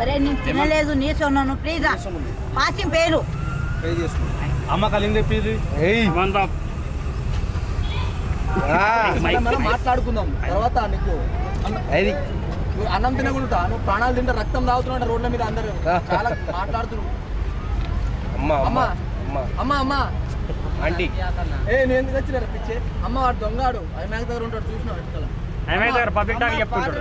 ఒరే నేను తినలేదు నీసం ఉన్నాను ప్లీజ్ పాసింగ్ పేరు అమ్మ కలింది మాట్లాడుకుందాం తర్వాత నీకు అన్నం తినకుండా నువ్వు ప్రాణాలు తింటే రక్తం తాగుతున్నావు రోడ్ల మీద అందరూ చాలా మాట్లాడుతున్నావు. అమ్మా అమ్మా అమ్మా అమ్మా ఆంటీ నేను ఎందుకు వచ్చినారా పిచ్చే అమ్మ వాడు దొంగాడు ఐమాక్ దగ్గర ఉంటాడు చూసినావు ఎట్లా పబ్లిక్ టాక్ చెప్పుకుంటాడు.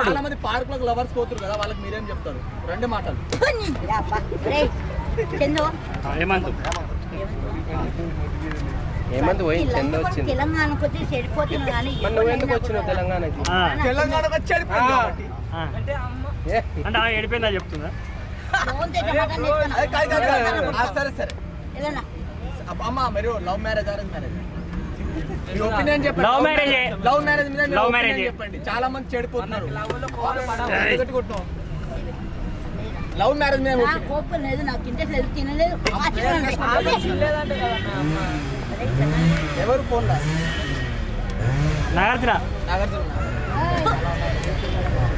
చాలా మంది పార్క్ లో లవర్స్ పోతారు కదా వాళ్ళకి మీరేం చెప్తారు? రెండు మాటలు ఏమంది పోయి చంద వచ్చింది. తెలంగాణకు వచ్చి చెడిపోతున్నా కానీ నువ్వెందుకు వచ్చినావు తెలంగాణకి? తెలంగాణకు వచ్చి అంటే ఎడిపోయిందా చెప్తుందా? సరే సరే అమ్మా మీరు లవ్ మ్యారేజ్ అరేంజ్ మ్యారేజ్ మీ ఒపీనియన్ చెప్పండి. లవ్ మ్యారేజ్ మీద లవ్ మ్యారేజ్ చెప్పండి. చాలా మంది చెడిపోతున్నారు. లవ్ మ్యారేజ్ మీద కోపం లేదు నాకు ఇంట్రెస్ట్ లేదు తినలేదు. ఎవరు ఫోన్ నాగార్జున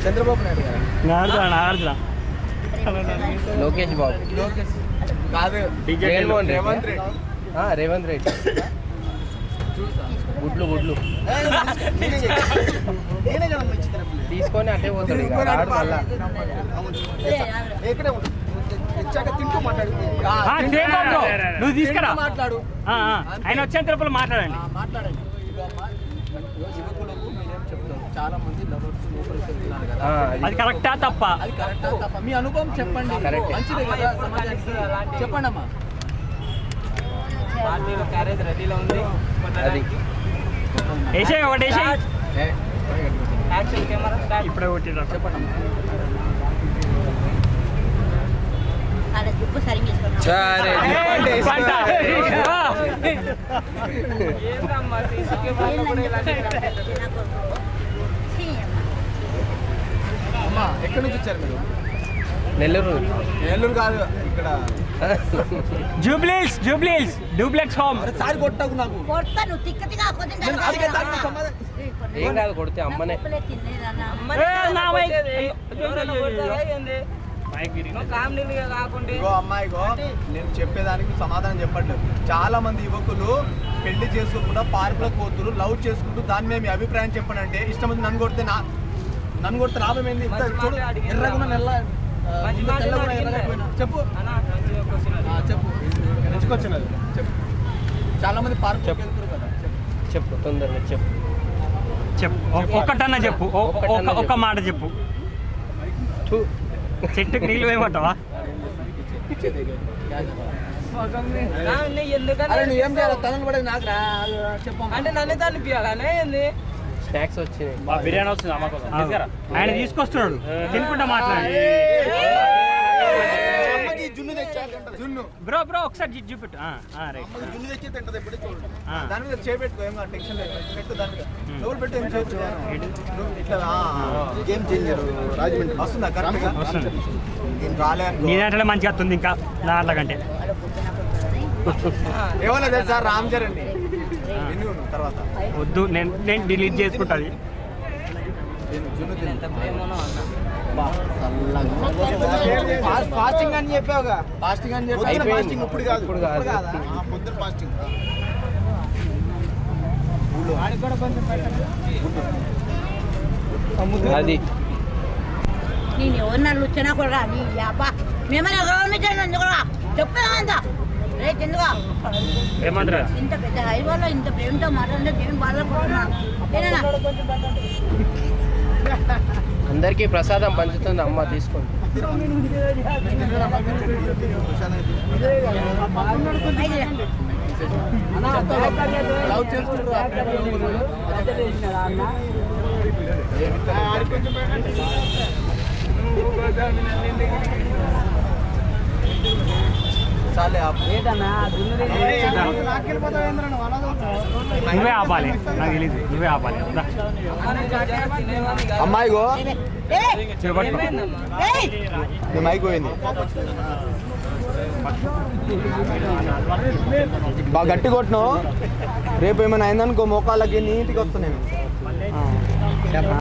చంద్రబాబు నాయుడు నాగార్జున లోకేష్ బాబు కాదు రేవంత్ రెడ్డి గుడ్లు తీసుకొని అంటే పోతాడు నువ్వు తీసుకురా మాట్లాడు. ఆయన వచ్చేంత లోపల మాట్లాడండి. చాలా మంది అది కరెక్టా తప్ప? అది కరెక్టా తప్ప మీ అనుభవం చెప్పండి. మంచిదే కదా సమాజానికి. చెప్పండి అమ్మా. క్యారేజ్ రెడీలో ఉంది. ఒకటి యాక్షన్ కెమెరా ఇప్పుడే కొట్టిరా. చెప్పండి అమ్మా. చెప్పు సరిగ్గా అమ్మా ఎక్కడి నుంచి వచ్చారు మీరు? నెల్లూరు కాదు ఇక్కడ జూబ్లీహిల్స్ డూప్లెక్స్ హోమ్. సారి కొట్టకు నాకు ఏం కాదు కొడితే అమ్మనే. అమ్మాయిగో నేను చెప్పేదానికి సమాధానం చెప్పట్లేదు. చాలా మంది యువకులు పెళ్లి చేసుకోకుండా పార్కులకు పోతున్నారు, లవ్ చేసుకుంటూ దాని మీద మీ అభిప్రాయం చెప్పండి. అంటే ఇష్టం ఉంది నన్ను కొడితే లాభం ఏంది? ఎర్రగున్న నెల చెప్పు నెచ్చుకొచ్చినది చెప్పు. చాలా మంది పార్క్ వెళ్తారు కదా. చెప్పు తొందరగా చెప్పు. ఒక్కటన్నా చెప్పు. ఒక్క మాట చెప్పు. చెట్టుకి నీళ్ళు వేయమంటావా? నువ్వేం చేయాలి? తనని పడేది నాకు చెప్పు. అంటే నన్ను తనిపించాలనే ఏంది? స్నాక్స్ వచ్చినాయి. బిర్యానీ వస్తుంది అమ్మ కోసం. ఆయన తీసుకొస్తున్నాడు తినుకుంటా మాట్లాడి. జున్ను బ్రో ఒకసారి చూపెట్టు. జున్ను తెచ్చి తింటది ఎప్పుడే చూడండి. దాని మీద చేపెట్టుకో, ఏం టెన్షన్ లేదు. పెట్టు దాని మీద లోపల పెట్టి ఏం చేయొచ్చు. ఇట్లా గేమ్ చేంజర్ రాజమండ్రి వస్తుందా? కరెక్ట్గా వస్తుంది. నేను రాలే నీ దాంట్లో మంచిగా వస్తుంది ఇంకా దాంట్లో కంటే. ఏమన్నా తెలుసా రామ్ చరణ్ తర్వాత వద్దు నేను డిలీట్ చేసుకుంటుంది. ఫాస్టింగ్ అని చెప్పావుగా. ఫాస్టింగ్ అని చెప్పి ఫాస్టింగ్ ఇప్పుడు కాదు పొద్దున ఫాస్టింగ్. అది నేను ఎవరినాళ్ళు వచ్చినా కూడా నీ యాప మేమైనా గవర్నమెంట్ కూడా చెప్పేదా రేట్ ఎందుకు ఇంత పెద్ద హైవేలో ఇంత ప్రేమతో మాట్లాడితే నేను బాధపడుతున్నా. అందరికీ ప్రసాదం పంచుతుంది అమ్మ, తీసుకోండి. నువ్వే ఆపాలి, నాకు తెలీదు. నువ్వే ఆపాలి. అమ్మాయిగో చెప్పట్టు మైక్ పోయింది. బాగా గట్టి కొట్టినావు. రేపు ఏమైనా అయిందనుకో మోకాళ్ళకి నీట్గా వస్తున్నాయి. అవుతుంది